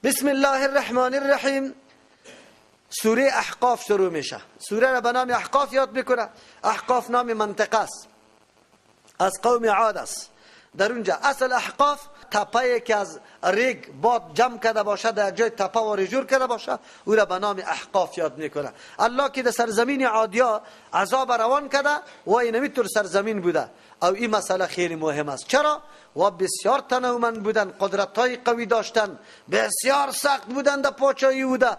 بسم الله الرحمن الرحیم. سوره احقاف شروع میشه. سوره را به نام احقاف یاد میکنه. احقاف نام منطقه است، از قوم عاد است. در اونجا اصل احقاف تپه‌ای که از ریگ باد جمع کرده باشه، در جای تپه و رجور کرده باشه، او را به نام احقاف یاد میکنه. الله که در سرزمین عادیا عذاب روان کرده و اینمی طور سرزمین بوده. او این مسئله خیلی مهم است. چرا؟ و بسیار تنومند بودن، قدرت‌های قوی داشتن، بسیار سخت بودن در پاچایی بوده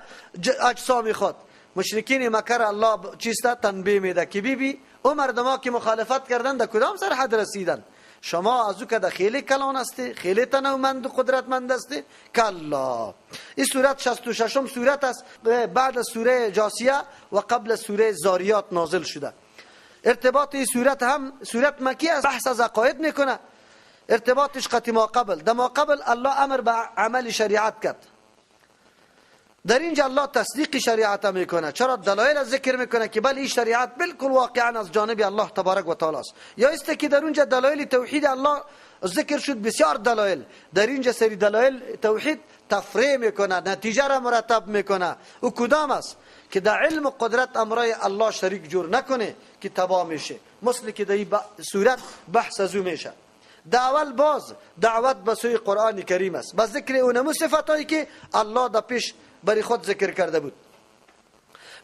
اجسام خود. مشرکین مکه الله چیستا تنبیه میده که بی او مردما که مخالفت کردن در کدام سرحد رسیدن؟ شما از او که خیلی کلان هستی، خیلی تنومند و قدرتمند هستی. کلا. این سورت 66م سورت است، بعد از سوره جاسیه و قبل سوره زاریات نازل شده. ارتباط این سورت هم سورت مکی است، بحث از عقاید میکنه. ارتباطش قطع ما قبل. در ما قبل الله امر به عمل شریعت کرد. در اینجا الله تصدیق شریعت میکنه. چرا؟ دلایل ذکر میکنه که بله این شریعت بالکل واقعا از جانب الله تبارک و تعالی است. یا است که در اونجا دلایل توحید الله ذکر شد، بسیار دلایل. در اینجا سری دلایل توحید تفریع میکنه، نتیجه را مرتب میکنه. او کدام است؟ که در علم و قدرت امرای الله شریک جور نکنه که تباه میشه. مثل که در این صورت بحث از او میشه. اول باز دعوت به سوی قرآن کریم است، با ذکر اونمو صفاتایی که الله در پیش بری خود ذکر کرده بود.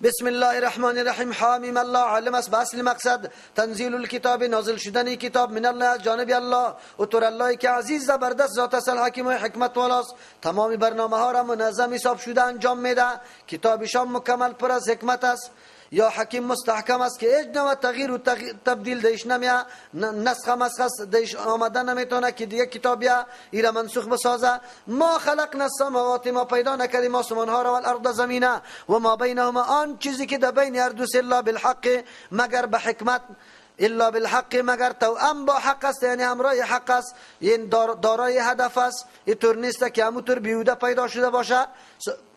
بسم الله الرحمن الرحیم. حامیم. الله علم است به اصل مقصد. تنزیل الکتاب، نازل شدن کتاب، من الله، از جانب الله. و طور الله که عزیز زبردست ذات اصل حکیم و حکمت والاست. تمام برنامه ها را منظم حساب شده انجام میده. کتابشان مکمل پر از حکمت است. یا حکیم مستحکم است که هیچ نوع تغییر و تبدیل دیش نمیه، نسخ مسخ دیش آمدن نمیتونه که دیگه کتاب یا ایرا منسوخ بسازه. ما خلقنا السماوات، ما پیدا نکردیم آسمان ها را و الارض زمینه و ما بینهما، آن چیزی که در بین هر دو الا بالحق، مگر به حکمت، الا بالحق مگر توأم با حق است، یعنی همراه حق است، این دارای هدف است. اینطور نیست که همونطور بیهوده پیدا شده باشه.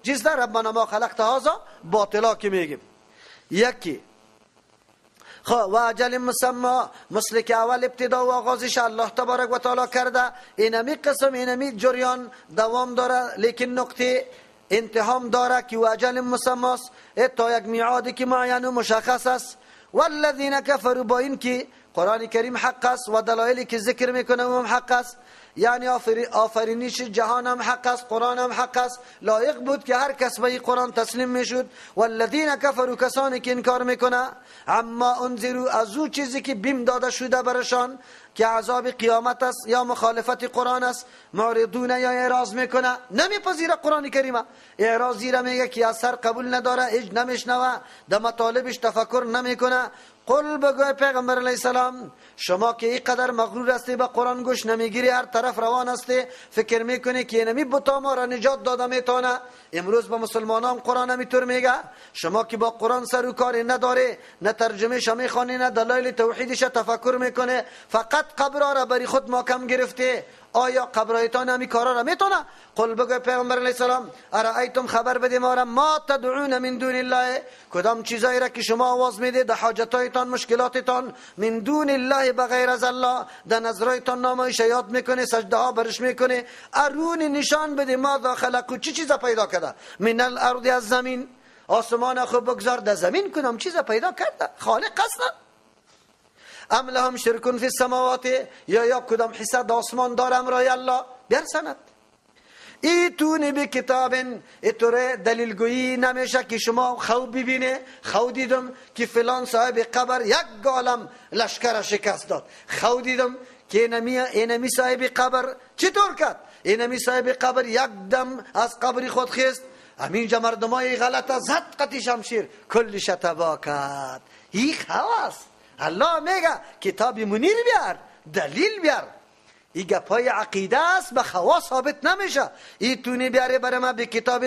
چیز در ربنا ما خلقت هذا باطلا که میگیم. یکی و اجل مسمى، مثل که اول ابتدا و آغازش الله تبارک و تعالی کرده. اینمی قسم، اینمی جریان دوام داره، لیکن نقطه انتهام داره که و اجل مسمى است، تا یک میعادی که معین و مشخص است. والذین کفروا، با این که قرآن کریم حق است و دلایلی که ذکر میکنه هم حق است، یعنی آفرینش جهان هم حق است، قرآن هم حق است. لایق بود که هر کس به قرآن تسلیم میشد. والذین کفروا، کسانی که انکار میکنه، اما انذروا، از او چیزی که بیم داده شده برشان که عذاب قیامت است یا مخالفت قرآن است، معرضون، یا اعراض میکنه، نمیپذیره قرآن کریم. اعراضی را میگه که اثر قبول نداره، هیچ نمیشنوه، در مطالبش تفکر نمیکنه. قل بگوی پیغمبر علیه السلام، شما که اینقدر مغرور هستی به قرآن گوش نمیگیری، هر طرف روان هستی، فکر میکنی که اینمی بتا ما را نجات داده میتونه. امروز به مسلمانان قرآن همیطور میگه، شما که با قرآن سر و کاری نداره، نه ترجمه شما میخوانی، نه دلایل توحیدش تفکر میکنه، فقط قبر را بری خود محکم گرفته. آیا قبرایتان همی کارا را میتونه؟ قل بگوی پیغمبر علیه السلام، ارائیتم، خبر بده ما را، ما تدعون من دون الله، کدام چیزایی را که شما آواز میده در حاجتایتان، مشکلاتتان، من دون الله، بغیر از الله، در نظرایتان نامایش یاد میکنه، سجده ها برش میکنه. ارونی، نشان بده، ما ذا خلقو، چی چیزا پیدا کرده، من الارض، از زمین. آسمان خوب بگذار، در زمین کنم چیزا پیدا کرده، خالق هستن. ام لهم شرکون فی السماوات، یا کدام حصه در آسمان داره امرای الله، بیارسند. ایتونی به کتاب، ایطوره دلیل گویی نمیشه که شما خواب ببینه. خواب دیدم که فلان صاحب قبر یک گالم لشکر شکست داد. خواب دیدم که اینمی صاحب قبر چطور کرد؟ اینمی صاحب قبر یک دم از قبر خود خیست، همینجا مردمای غلط زد قطی شمشیر، کلش تباه کرد. این خواست. الله میگه کتاب منیر بیار، دلیل بیار. این گپای عقیده است، به خواص ثابت نمیشه. این تونی بیاره برای ما به کتاب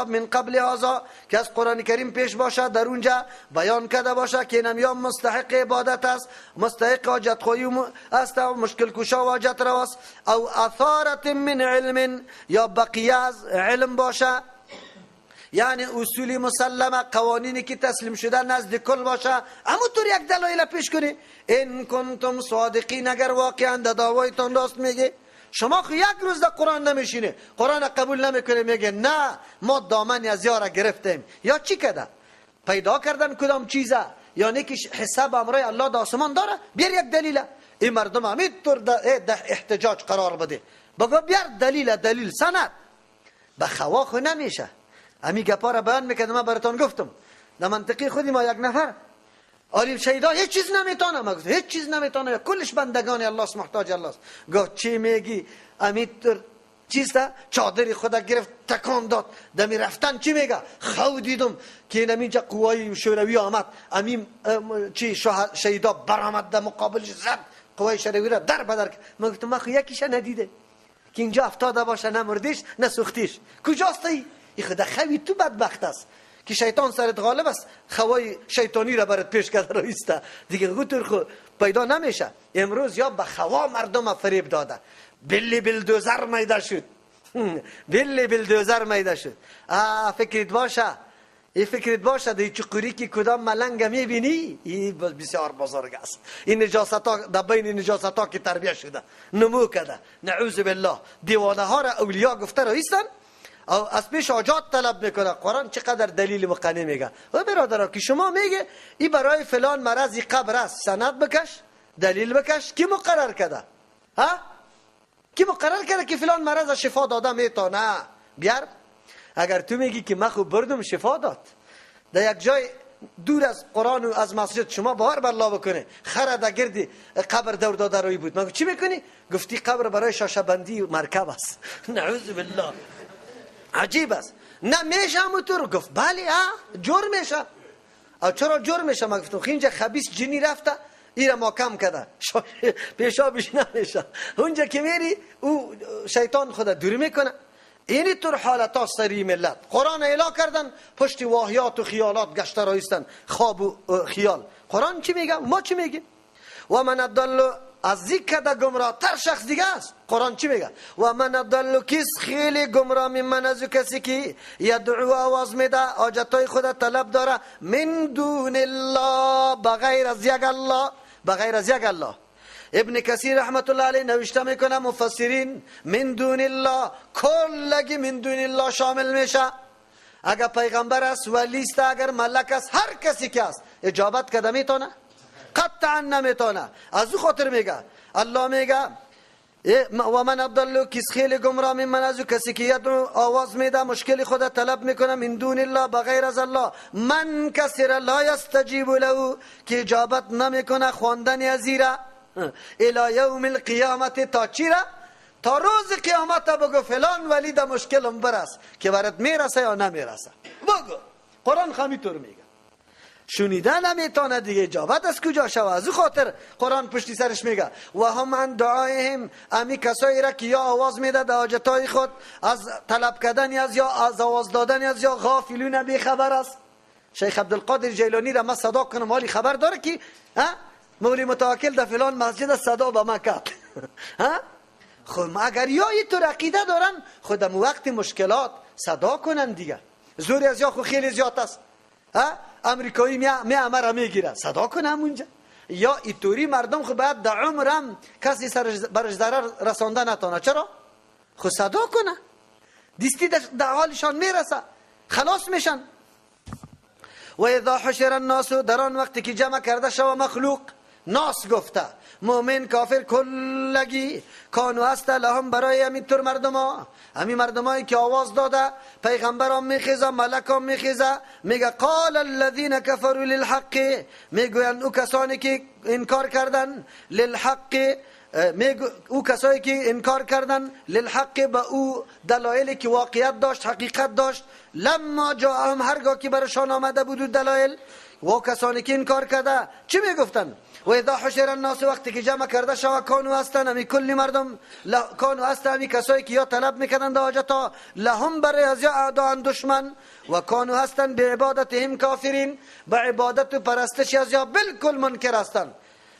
من قبل هذا، که از قرآن کریم پیش باشه، در اونجا بیان کرده باشه که نمیام مستحق عبادت است، مستحق حاجت خواهی است و مشکل کشا و حاجت رواست. او اثارت من علم، یا بقیه از علم باشه، یعنی اصولی مسلمه، قوانینی که تسلیم شده نزد کل باشه. همونطور یک دلایل پیش کنی. ان کنتم صادقین، اگر واقعا دعوایتان راست میگه، شما خو یک روز در قرآن نمیشینه، قرآن قبول نمیکنه، میگه نه ما دامن از یارا گرفتیم. یا چی کده؟ پیدا کردن کدام چیزه؟ یعنی که حساب امرای الله در آسمان داره؟ بیار یک دلیله. این مردم همینطور در احتجاج قرار بده، بگو بیار دلیل سند. به خوا خو نمیشه. همین گپا را بیان میکنم. من براتون گفتم در منطقه خودی ما یک نفر عالم شهیدا هیچ چیز نمیتونه، ما گفتم هیچ چیز نمیتونه، کلش بندگان الله است، محتاج الله است. گفت چی میگی؟ همینطور چیز ده چادری خدا گرفت تکان داد، دمی رفتن چی میگه؟ خو دیدم که اینجا قوای شوروی آمد، امین چی شهیدا برآمد در مقابلش زد، قوای شوروی را در بدر. من گفتم ما خو یکیش ندیده که اینجا افتاده باشه، نه مردیش نه سوختیش. کجاست این خدا؟ خوی تو بدبخت است که شیطان سرت غالب است، خوای شیطانی را برات پیش کرده رایسته دیگه. گوتر خو پیدا نمیشه. امروز یا به خوا مردم فریب داده، بلی بلدوزر میده شد، بلی بلدوزر میده شد. فکرت باشه، این فکرت باشه در چقوری که کدام ملنگ میبینی، این بسیار بزرگ است. این نجاست ها در بین نجاست ها که تربیه شده نمو کده، نعوذ بالله. دیوانه ها را اولیا گفته رایستن او از پیش حاجات طلب میکنه. قرآن چقدر دلیل مقنع میگه. و برادرها که شما میگه این برای فلان مرضی قبر است، سند بکش، دلیل بکش. کی مقرر کرده؟ کی مقرر کرده که فلان مرض شفا داده میتونه؟ بیار. اگر تو میگی که من خوب بردم شفا داد در یک جای دور از قرآن و از مسجد، شما باور بر الله بکنه خره در گردی قبر دور داده روی بود، من چی میکنی؟ گفتی قبر برای شاشه بندی و مرکب است. نعوذ بالله. عجیب است. نه میشه همونطور؟ گفت بله جور میشه. چرا جور میشه؟ من گفتم اینجا خبیث جنی رفته ایره ما کم کرده، پیشابش نمیشه. اونجا که میری او شیطان خدا دوری میکنه. اینی طور حالت ها سری ملت قرآن اعلا کردن، پشت واهیات و خیالات گشته رایستن، خواب و خیال. قرآن چی میگه؟ ما چی میگیم؟ و من الضل از ذکر ده گمراه تر شخص دیگه است. قرآن چی میگه؟ و من الضل کس خیلی گمراه من از کسی که یدعو آواز میده، حاجتای خود طلب داره، من دون الله، بغیر از یک الله، بغیر از یک الله. ابن کثیر رحمت الله علیه نوشته میکنه مفسرین من دون الله کلگی من دون الله شامل میشه. اگر پیغمبر است، ولی است، اگر ملک است، هر کسی که است اجابت کده میتونه؟ قطعا نمیتونه. از او خاطر میگه الله میگه و من الضل کس خیلی گمراه من از او کسی که یدعو آواز میده، مشکل خود طلب میکنه، من دون الله، بغیر از الله. من کسی را لا یستجیب له که اجابت نمیکنه خواندن ازیره الی یوم القیامت، تا چی را؟ تا روز قیامت. بگو فلان ولی در مشکلم برست که برات میرسه یا نمیرسه. بگو قرآن خمی طور میگه. شنیده نمیتونه دیگه اجابت از کجا شوه؟ از او خاطر قرآن پشتی سرش میگه و هم عن دعایهم، امی کسایی را که یا آواز میده در حاجتای خود، از طلب کردن از یا از آواز دادن از یا غافلون بی خبر است. شیخ عبدالقادر جیلانی را من صدا کنم، حالی خبر داره که مولی متوکل در فلان مسجد صدا با ما کرد. خب اگر یا این طور عقیده دارن، خودم وقت مشکلات صدا کنن دیگه. زوری از یا خو خیلی زیاد است. امریکایی می امر میگیره، صدا کنم اونجا. یا ایطوری مردم خو باید در عمرم کسی برش ضرر رسانده نتانه. چرا؟ خو صدا کنه، دیستی در حالشان میرسه، خلاص میشن. و اذا حشر الناس، در آن وقتی که جمع کرده شو مخلوق، ناس گفته مؤمن کافر کلگی، کانو هست لهم برای همین طور مردم ها، همین مردم هایی که آواز داده، پیغمبر هم میخیزه، ملک هم میخیزه، میگه قال الذین کفروا للحق، میگوین او کسانی که انکار کردن، للحق، او کسایی که انکار کردن، للحق، با او دلایلی که واقعیت داشت، حقیقت داشت، لما جاءهم، هرگاه که برشان آمده بود دلایل، و کسانی که انکار کرده چی میگفتن؟ و اذا حشر الناس، وقتی که جمع کرده شو، کانو هستن همی کلی مردم، کانو هستن همی کسایی که یا طلب میکنن در حاجتا، لهم برای از یا اعدان دشمن، و کانو هستن به عبادتهم کافرین، به عبادت و پرستش از یا بالکل منکر هستن.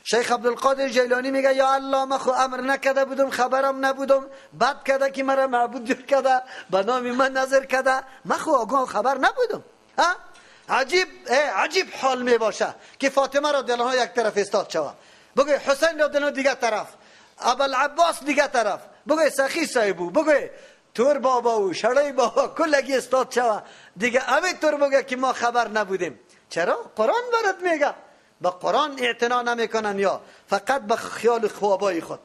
شیخ عبدالقادر جیلانی میگه یا الله من خو امر نکده بودم، خبرم نبودم، بد کده که مرا معبود جور کده، به نام من نظر کده، من خو آگاه خبر نبودم. عجیب حال می باشه که فاطمه رضی الله عنها یک طرف استاد شود، بگوی حسین رضی الله دیگه طرف، ابوالعباس دیگه طرف، بگوی سخی صاحبو، بگوی تور بابا و شړی بابا کلگی استاد شوه دیگه اوی طور بگه که ما خبر نبودیم. چرا؟ قرآن برات میگه. با قرآن اعتنا نمیکنن یا فقط به خیال خوابای خود.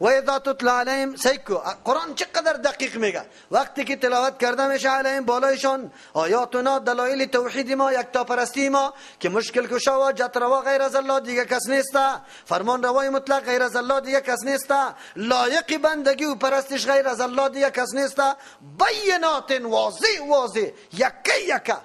و اذا تتلى علیهم سیکو، قرآن چقدر دقیق میگه. وقتی که تلاوت کرده میشه علیهم بالایشان آیاتنا، دلایل توحید ما، یکتا پرستی ما، که مشکل کشا و جتروا غیر از الله دیگه کس نیست، فرمان روای مطلق غیر از الله دیگه کس نیست، لایق بندگی و پرستش غیر از الله دیگه کس نیست، بینات واضح یکه.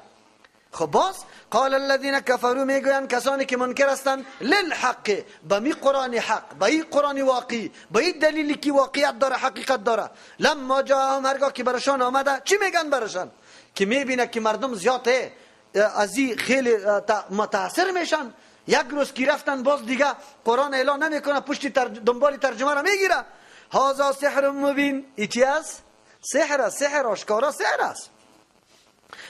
خب باز قال الذين كفروا میگویند کسانی که منکر هستند للحق، به می قرآن حق، به این قرآن واقعی، به این دلیلی که واقعیت داره، حقیقت داره، لما جاءهم، هرگاه که برشان آمده چی میگن برشان؟ که میبینه که مردم زیاده از این خیلی متاثر میشن، یک روز که رفتن باز دیگه قرآن اعلان نمیکنه، پشت دنبال ترجمه را میگیره. هذا سحر مبین، ای چی است؟ سحر آشکارا سحر است.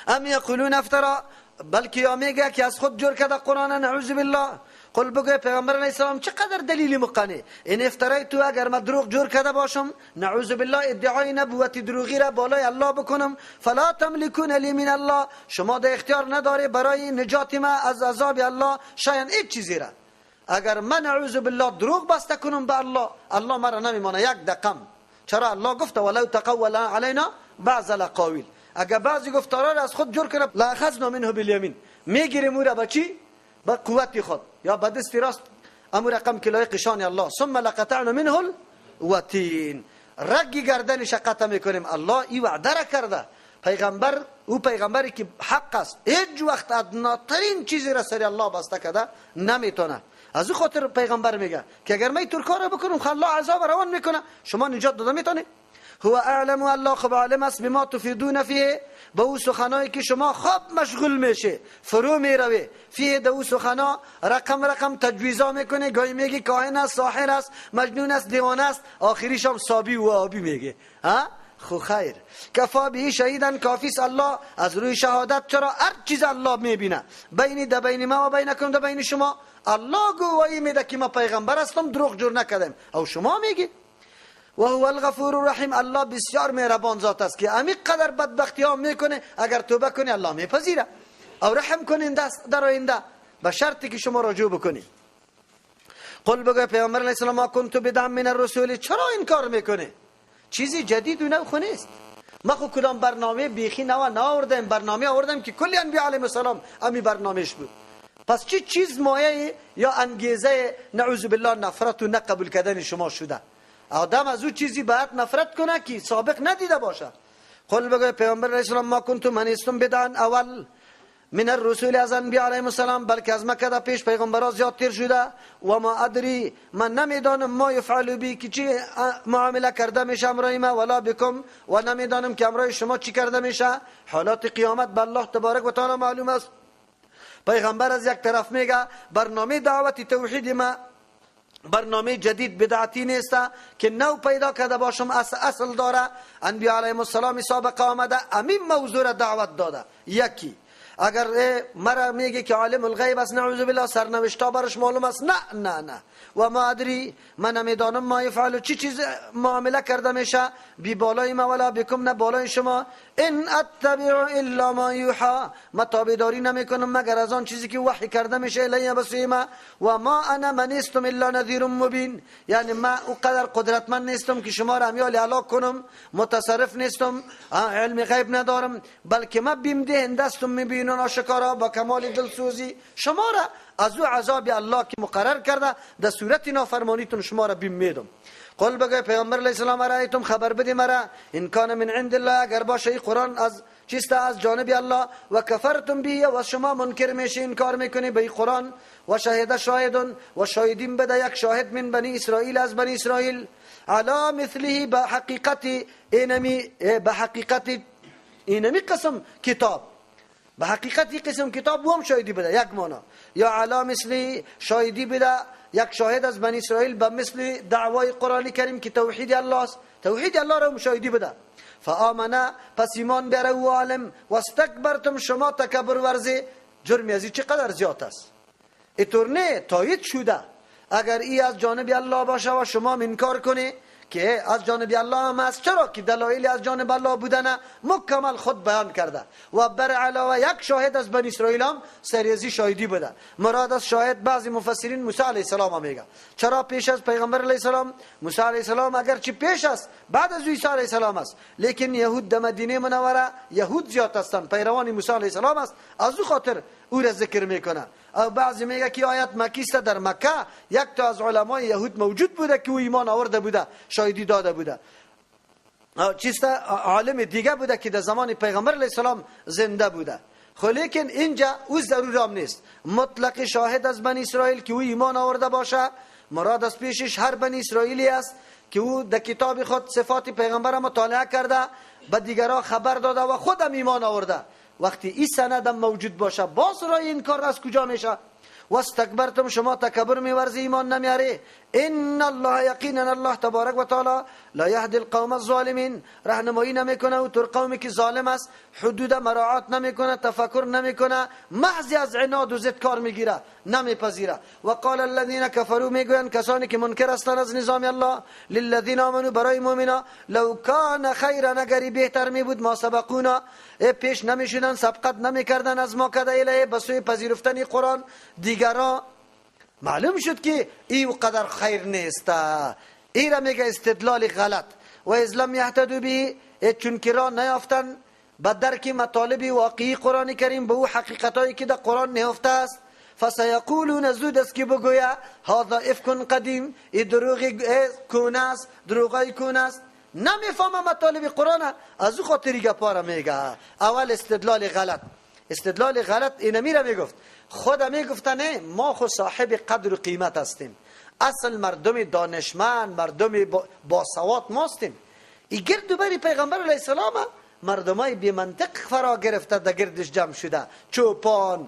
ام یقولون افترا، بلکه یا میگه که از خود جور کرده قرآن، نعوذ بالله. قل بگوی پیغمبر علیه السلام چقدر دلیل مقنع، این افترای تو اگر من دروغ جور کرده باشم، نعوذ بالله ادعای نبوت دروغی را بالای الله بکنم، فلا تملکون لی من الله، شما ده اختیار نداره برای نجات ما از عذاب الله شاید هیچ چیزی را. اگر من نعوذ بالله دروغ بسته کنم به الله، الله مرا نمیمانه یک دقم. چرا؟ الله گفت ولو تقول علینا بعض الاقاویل، اگر بعضی گفتارا را از خود جور کنه لاخذنا منه بالیمین، میگیریم او را با چی؟ با قوت خود یا با دست راست، امو رقم که لایق شان الله، ثم لقطعنا منه الوتین، رگی گردنش قطع میکنیم. الله این وعده را کرده. پیغمبر او پیغمبری که حق است، هیچ وقت ادناترین چیزی را سر الله بسته کرده نمیتونه. از او خاطر پیغمبر میگه که اگر من تور کار بکنم الله عذاب روان میکنه، شما نجات داده میتونی. هو اعلم، الله خب عالم است، بما تفیدون فیه، به او سخنایی که شما خواب مشغول میشه، فرو میروی فیه، ده او سخنا رقم تجویزا میکنه، گاهی میگه کاهن است، ساحر است، مجنون است، دیوانه است، آخریش هم صابی و آبی میگه. خو خیر کفا به شهیدن، کافیس الله از روی شهادت. چرا؟ هر چیز الله میبینه، بین ما و بینکم، ده بین شما. الله گواهی میده که ما پیغمبر هستم، دروغ جور نکردم، او شما میگی. و هو الغفور الرحیم، الله بسیار مهربان ذات است که عمیق قدر بدبختی ها میکنه، اگر توبه کنی الله میپذیره او رحم کنین در آینده، به شرطی که شما رجوع بکنی. قل بگوی پیامبر علیه السلام ما کنت بدعا من الرسول، چرا این کار میکنه؟ چیزی جدید و نو خو نیست. ما خو کدام برنامه بیخی نو آوردم، برنامه آوردم که کلی انبیاء علیهم السلام امی برنامهش بود. پس چی چیز مایه یا انگیزه نعوذ بالله نفرت و نقبول کردن شما شده؟ آدم از او چیزی باید نفرت کنه که سابق ندیده باشه. قل بگوی پیامبر علیه السلام ما کنتم من استم بدعا اول من الرسول، از انبیاء علیهم السلام، بلکه از مکه پیش پیغمبران زیاد تیر شده. و ما ادری، من نمیدانم ما یفعل بی، که چی معامله کرده میشه امرای ما، ولا بکم، و نمیدانم که امرای شما چی کرده میشه. حالات قیامت به الله تبارک و تعالی معلوم است. پیغمبر از یک طرف میگه برنامه دعوت توحید ما برنامه جدید بدعتی نیست که نو پیدا کرده باشم، اصل داره. انبیاء علیهم السلام سابقه آمده امین موضوع دعوت داده. یکی اگر مرا میگه که عالم الغیب است، نعوذ بالله، سرنوشتا برش معلوم است، نه. و ما ادری، من نمیدانم ما یفعل، چی چیز معامله کرده میشه، بی بالای ما ولا بکم، نه بالای شما. ان اتبع الا ما یوحى، ما تابعداری نمیکنم مگر از آن چیزی که وحی کرده میشه الی بسیما. و ما انا من نیستم الا نذیر مبین، یعنی ما او قدر قدرتمند نیستم که شما را امیال هلاک کنم، متصرف نیستم، علم غیب ندارم، بلکه ما بیم دهنده استم، میبینون آشکارا با کمال دلسوزی شما را از او عذاب الله که مقرر کرده در صورت نافرمانیتون شما را بیم میدم. قل بگوی پیامبر علیه السلام ارایتم، خبر بده مرا، ان کان من عند الله، اگر باشه قرآن از چیست از جانب الله، و کفرتم به، و شما منکر میشه انکار میکنی به قرآن، و شاهد شاهدون، و شاهدین بده یک شاهد من بنی اسرائیل، از بنی اسرائیل، علی مثله، به حقیقت اینمی قسم کتاب، به حقیقت یک قسم کتاب هم شاهدی بده، یک معنا. یا علی مثله، شاهدی بده یک شاهد از بنی اسرائیل به مثل دعوای قرآن کریم که توحید الله است، توحید الله را مشاهدی بده. فآمنه، پس ایمان بیاره او عالم، و استکبرتم، شما تکبر ورزی. جرمی ازی چقدر زیاد است؟ اینطور نه، تایید شده اگر ای از جانب الله باشه و شما انکار کنی که از جانب الله هم است. چرا که دلایل از جانب الله بودن مکمل خود بیان کرده و بر علاوه یک شاهد از بنی اسرائیل هم سریزی شاهدی بوده. مراد از شاهد بعضی مفسرین موسی علیه السلام هم میگه. چرا پیش از پیغمبر علیه السلام؟ موسی علیه السلام اگرچه پیش است، بعد از عیسی علیه السلام است، لیکن یهود در مدینه منوره یهود زیاد هستند، پیروان موسی علیه السلام است، از او خاطر او را ذکر میکنه. او بعضی میگه که آیت مکی است، در مکه یک تا از علمای یهود موجود بوده که او ایمان آورده بوده، شاهدی داده بوده. چیست عالم دیگه بوده که در زمان پیغمبر علیه السلام زنده بوده. خب لیکن اینجا او ضروری هم نیست. مطلق شاهد از بنی اسرائیل که او ایمان آورده باشه، مراد از پیشش هر بنی اسرائیلی است که او در کتاب خود صفات پیغمبر مطالعه کرده، به دیگران خبر داده و خودم ایمان آورده. وقتی این سند موجود باشه، باز رای این کار از کجا میشه؟ واستکبرتم، شما تکبر میورزی، ایمان نمیاری. ان الله، یقینا الله تبارک و تعالی، لا یهدی القوم الظالمین، راهنمایی نمیکنه او تر قومی که ظالم است، حدود مراعات نمیکنه، تفکر نمیکنه، محض از عناد و ضد کار میگیره، نمیپذیره. و قال الذين كفروا، میگویند کسانی که منکر هستند از نظام الله، للذین آمنوا، برای مؤمنا، لو کان خیرا، اگر بهتر میبود، ما سبقونا، پیش نمیشدن، سبقت نمیکردن از ما کده الیه، بسوی پذیرفتن قرآن دیگران. معلوم شد که این قدر خیر نیست. این را میگه استدلال غلط. و از لم یهتدوا به، چون که را نیافتن به درک مطالب واقعی قرآن کریم، به او حقیقتایی که در قرآن نهفته است، فسیقولون، زود است که بگویا، هذا افک قدیم، این دروغ کون است، دروغای کون است، نمیفهمه مطالب قرآن، از او خاطری گپا میگه. اول استدلال غلط. استدلال غلط اینمی را میگفت، خود میگفتن ما خود صاحب قدر و قیمت هستیم، اصل مردم دانشمند، مردم باسواد ماستیم. این گرد و بر پیغمبر علیه السلام مردمای بی منطق فرا گرفته، در گردش جمع شده، چوپان،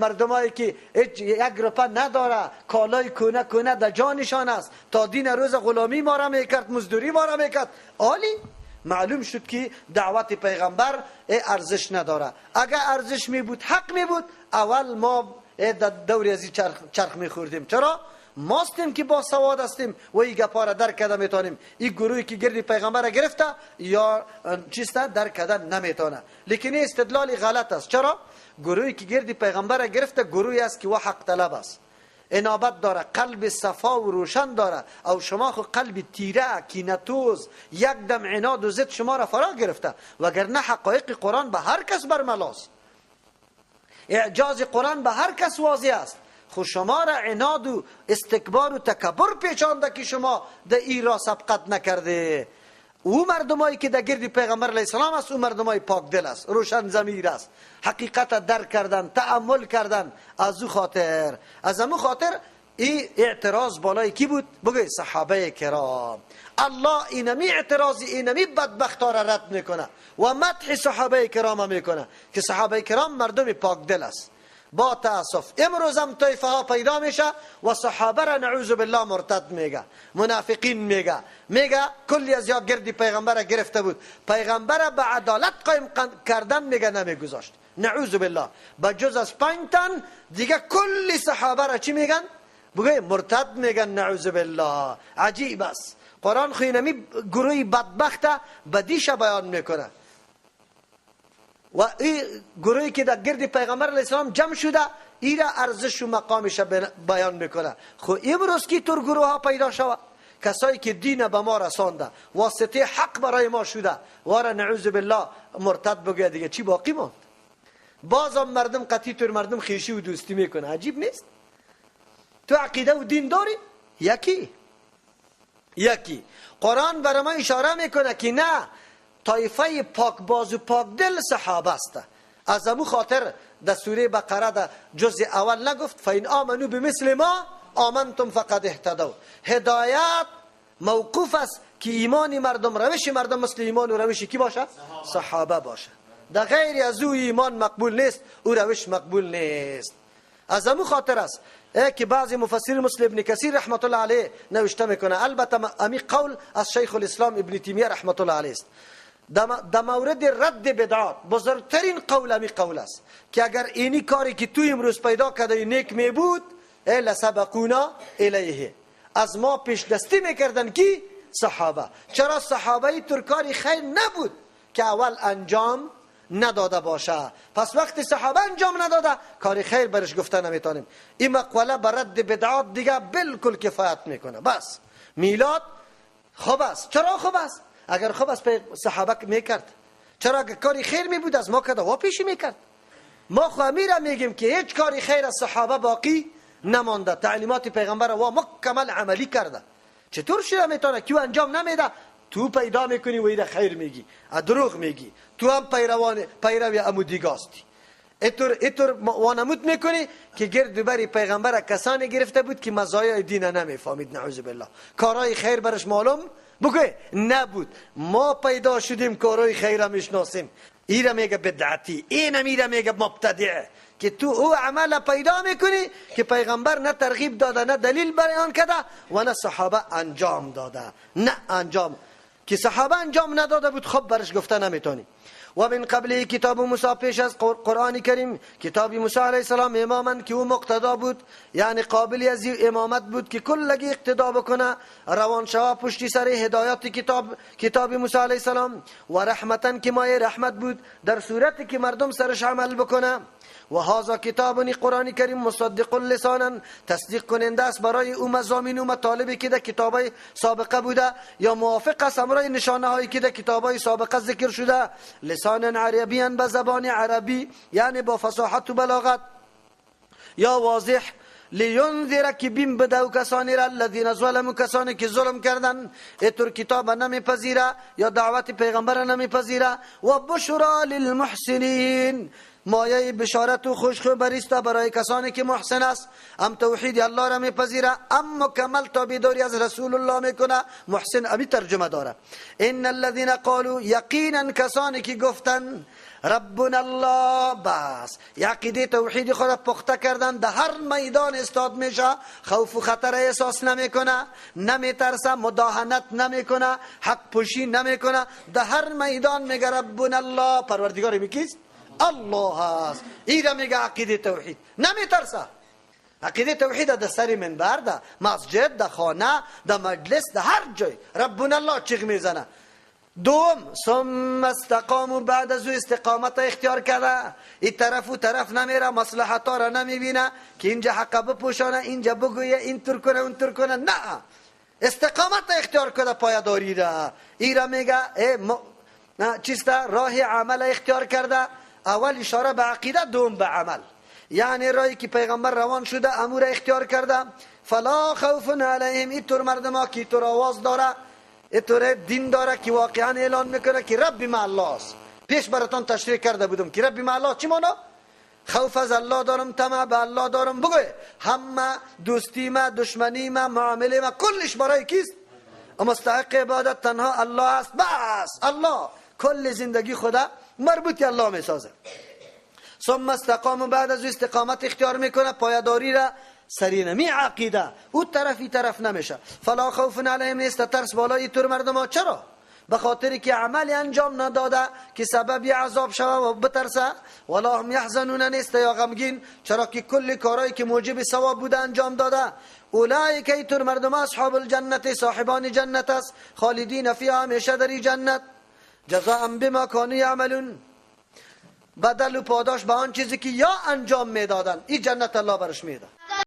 مردمایی که یک روپه نداره، کالای کونه کونه در جانشان است، تا دین روز غلامی ما را میکرد، مزدوری ما را میکرد. عالی معلوم شد که دعوت پیغمبر ارزش نداره. اگر ارزش می بود، حق می بود، اول ما در دوری ازی چرخ می خوردیم. چرا؟ ماستیم که با سواد هستیم و این گپا را درک کرده میتونیم. این گروهی که گردی پیغمبر را گرفته یا چیسته درک کرده نمیتونه. لیکن این استدلال غلط است. چرا؟ گروهی که گردی پیغمبر را گرفته گروهی است که و حق طلب است، انابت داره، قلب صفا و روشن داره. او شما خو قلب تیره، کینتوز، یک دم عناد و ضد شما را فرا گرفته. وگرنه حقایق قرآن به هر کس برملاست، اعجاز قرآن به هر کس واضح است. خو شما را عناد و استکبار و تکبر پیچانده که شما در این را سبقت نکرده. او مردمایی که در گرد پیغمبر علیه السلام است، او مردمای پاک دل است، روشن ضمیر است، حقیقت درک کردن، تأمل کردن. از او خاطر، از امو خاطر این اعتراض بالای کی بود؟ بگوی صحابه کرام. الله اینمی اعتراضی، اینمی بدبختا را رد میکنه و مدح صحابه کرام میکنه که صحابه کرام مردم پاک دل است. با تاسف امروز هم طایفه ها پیدا میشه و صحابه را نعوذ بالله مرتد میگه، منافقین میگه کلی از یا گردی پیغمبر را گرفته بود، پیغمبر را به عدالت قایم کردن میگه نمیگذاشت، نعوذ بالله. بجز از 5 تن دیگه کلی صحابه را چی میگن؟ بگه مرتد میگن، نعوذ بالله. عجیب است. قرآن خوینمی گروهی بدبخت بدیش بیان میکنه و این گروهی که در گرد پیغمبر علیه السلام جمع شده این را ارزش و مقامش بیان میکنه. خو امروز که تر گروه ها پیدا شود، کسایی که دین به ما رسانده، واسطه حق برای ما شده، واره نعوذ بالله مرتد بگه، دیگه چی باقی ماند؟ بازم مردم قطعی تر مردم خیشی و دوستی میکنه. عجیب نیست؟ تو عقیده و دین داری؟ یکی. قرآن برای ما اشاره میکنه که نه، طایفه پاک باز و پاک دل صحابه است. از امو خاطر در سوره بقره در جزء اول نگفت فین آمنو بمثل ما آمنتم فقد اهتدوا؟ هدایت موقوف است که ایمان مردم، روش مردم مثل ایمان و روش کی باشه؟ صحابه باشه. در غیر از او ایمان مقبول نیست، او روش مقبول نیست. از امو خاطر است که بعضی مفسر مثل ابن کثیر رحمت الله علیه نوشته میکنه، البته امی قول از شیخ الاسلام ابن تیمیه رحمت الله علیه است، در مورد رد بدعات بزرگترین قول امی قول است که اگر اینی کاری که تو امروز پیدا کرده نیک می بود، لسبقونا الیه، از ما پیش دستی میکردن که صحابه. چرا صحابه اینطور کاری خیر نبود که اول انجام نداده باشه. پس وقتی صحابه انجام نداده کاری خیر برش گفته نمیتونیم. این مقوله بر رد بدعات دیگه بالکل کفایت میکنه. بس میلاد خوب است. چرا خوب است؟ اگر خوب است صحابه میکرد. چرا اگر کاری خیر میبود از ما کده و پیشی میکرد. ما خو امیره میگیم که هیچ کاری خیر از صحابه باقی نمانده. تعلیمات پیغمبر و مکمل عملی کرده. چطور شده میتونه که انجام نمیده تو پیدا میکنی و ایده خیر میگی، دروغ میگی، تو هم پیروی امودیگاستی. اینطور وانمود میکنی که گرد بری پیغمبر کسانی گرفته بود که مزایای دین نمیفهمید. نعوذ بالله. کارهای خیر برش معلوم بگوی نبود. ما پیدا شدیم کارهای خیر میشناسیم. ایره میگه بدعتی، این میره میگه مبتدعه، که تو او عمل پیدا میکنی که پیغمبر نه ترغیب داده، نه دلیل بیان کرده و نه صحابه انجام داده. نه انجام که صحابه انجام نداده بود خب برش گفته نمیتونی. و من قبل کتاب موسی، پیش از قرآن کریم کتاب موسی علیه السلام اماما که او مقتدا بود، یعنی قابلی از امامت بود که کلگی اقتدا بکنه، روان شوا پشتی سر هدایت کتاب موسی علیه السلام، و رحمتا که مایه رحمت بود در صورتی که مردم سرش عمل بکنه. و هذا کتاب قرآن کریم مصدق لسانا، تصدیق کننده است برای او مضامین و مطالبی که در کتابای سابقه بوده یا موافق است امرای نشانه هایی که در کتابای سابقه ذکر شده، لسانا عربیا به زبان عربی، یعنی با فصاحت و بلاغت، یا واضح، لینذر که بیم بدو کسانی را الذین ظلموا، کسانی که ظلم کردن، اینطور کتاب نمیپذیره یا دعوت پیغمبر نمیپذیره. و بشرا للمحسنین، مایه بشارت و خوشخبری است برای کسانی که محسن است، هم توحید الله را میپذیره، هم مکمل تابعداری از رسول الله میکنه. محسن ابی ترجمه داره. ان الذين قالوا، یقینا کسانی که گفتن ربنا الله، بس عقیده توحید خود پخته کردن، در هر میدان استاد میشه، خوف و خطر احساس نمیکنه، نمیترسه، مداهنت نمیکنه، حق پوشی نمیکنه، در هر میدان میگه ربنا الله، پروردگار میکیست؟ الله هست. ایره میگه عقیده توحید، نمیترسه. عقیده توحید در سری منبر، در مسجد، در خانه، در مجلس، در هر جای ربنا الله چیغ میزنه. دوم، ثم استقاموا، بعد از او استقامت اختیار کرده، این طرف و طرف نمیره، مصلحت ها را نمیبینه که اینجا حق بپوشانه، اینجا بگویه، اینطور کنه اونطور کنه، نه، استقامت اختیار کرده، پایداری را. ایره میگه چیسته راه عمل اختیار کرده. اول اشاره به عقیده، دوم به عمل، یعنی راهی که پیغمبر روان شده امور اختیار کرده. فلا خوف علیهم، اینطور مردم ها که اینطور آواز داره، اینطور دین داره که واقعا اعلان میکنه که رب مع الله است. پیش براتون تشریح کرده بودم که رب مع الله چی مانا؟ خوف از الله دارم، طمع به الله دارم. بگوی همه دوستی ما، دشمنی ما، معامله ما کلش برای کیست؟ مستحق عبادت تنها الله است. بس الله کل زندگی خدا مربوط الله میسازه. ثم استقام، بعد از استقامت اختیار میکنه، پایداری را سرینمی عقیده، او طرفی طرف نمیشه. فلا خوف علیهم، نیست ترس بالای طور مردم ها. چرا؟ به خاطر که عملی انجام نداده که سبب عذاب شوه و بترسه. ولا هم یحزنون، نیست یا غمگین، چرا که کل کارهایی که موجب ثواب بوده انجام داده. اولئک، ایطور مردم اصحاب الجنت، صاحبان جنت است، خالدین فیها، همیشه در جنت. جزاء بما كانوا يعملون، بدل و پاداش به آن چیزی که یا انجام میدادن، این جنت الله برش میده.